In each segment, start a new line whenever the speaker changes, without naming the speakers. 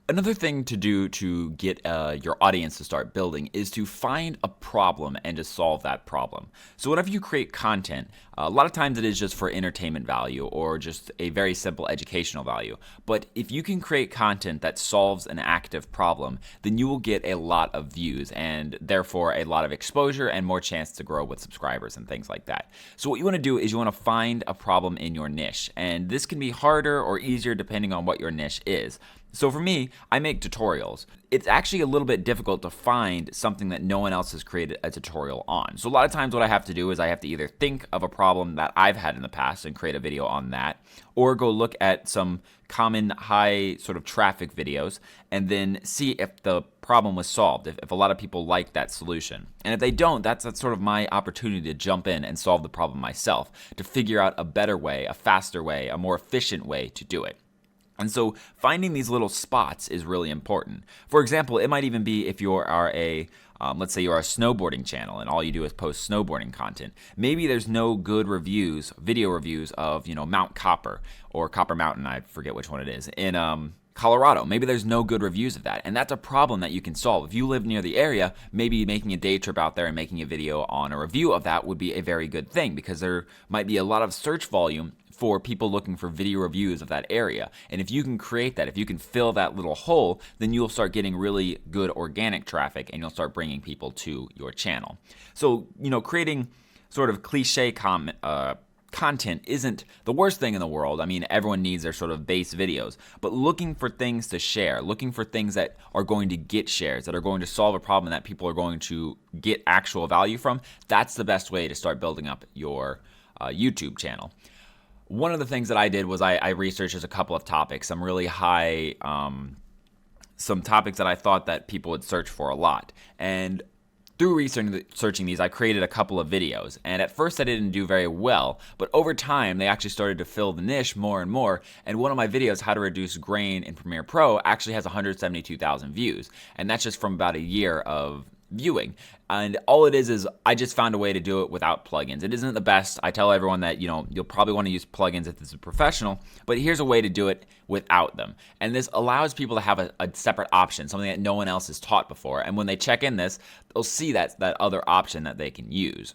Another thing to do to get your audience to start building is to find a problem and to solve that problem. So, whenever you create content, a lot of times it is just for entertainment value or just a very simple educational value. But if you can create content that solves an active problem, then you will get a lot of views and therefore a lot of exposure and more chance to grow with subscribers and things like that. So, what you want to do is you want to find a problem in your niche. And this can be harder or easier depending on what your niche is. So for me, I make tutorials. It's actually a little bit difficult to find something that no one else has created a tutorial on. So a lot of times what I have to do is I have to either think of a problem that I've had in the past and create a video on that, or go look at some common high sort of traffic videos and then see if the problem was solved, if a lot of people like that solution. And if they don't, that's sort of my opportunity to jump in and solve the problem myself, to figure out a better way, a faster way, a more efficient way to do it. And so finding these little spots is really important. For example, it might even be if you are let's say you're a snowboarding channel and all you do is post snowboarding content. Maybe there's no good reviews, video reviews of, Mount Copper or Copper Mountain, I forget which one it is, in Colorado. Maybe there's no good reviews of that, and that's a problem that you can solve. If you live near the area, maybe making a day trip out there and making a video on a review of that would be a very good thing, because there might be a lot of search volume for people looking for video reviews of that area. And if you can create that, if you can fill that little hole, then you'll start getting really good organic traffic and you'll start bringing people to your channel. So, creating sort of cliche content isn't the worst thing in the world. I mean, everyone needs their sort of base videos, but looking for things to share, looking for things that are going to get shares, that are going to solve a problem that people are going to get actual value from, that's the best way to start building up your YouTube channel. One of the things that I did was I researched just a couple of topics, some really high, some topics that I thought that people would search for a lot. And through researching these, I created a couple of videos. And at first I didn't do very well, but over time they actually started to fill the niche more and more. And one of my videos, How to Reduce Grain in Premiere Pro, actually has 172,000 views. And that's just from about a year of viewing. And all it is I just found a way to do it without plugins. It isn't the best. I tell everyone that, you'll probably want to use plugins if this is a professional, but here's a way to do it without them. And this allows people to have a separate option, something that no one else has taught before. And when they check in this, they'll see that other option that they can use.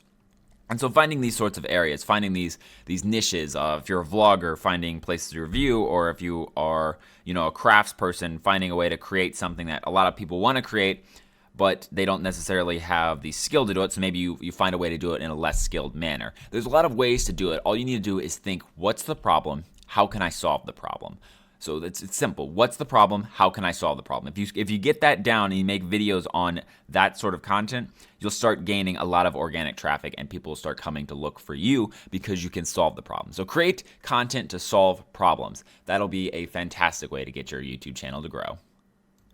And so finding these sorts of areas, finding these niches, if you're a vlogger, finding places to review, or if you are, a crafts person, finding a way to create something that a lot of people want to create, but they don't necessarily have the skill to do it, so maybe you find a way to do it in a less skilled manner. There's a lot of ways to do it. All you need to do is think, what's the problem? How can I solve the problem? So it's simple. What's the problem? How can I solve the problem? If you get that down and you make videos on that sort of content, you'll start gaining a lot of organic traffic and people will start coming to look for you because you can solve the problem. So create content to solve problems. That'll be a fantastic way to get your YouTube channel to grow.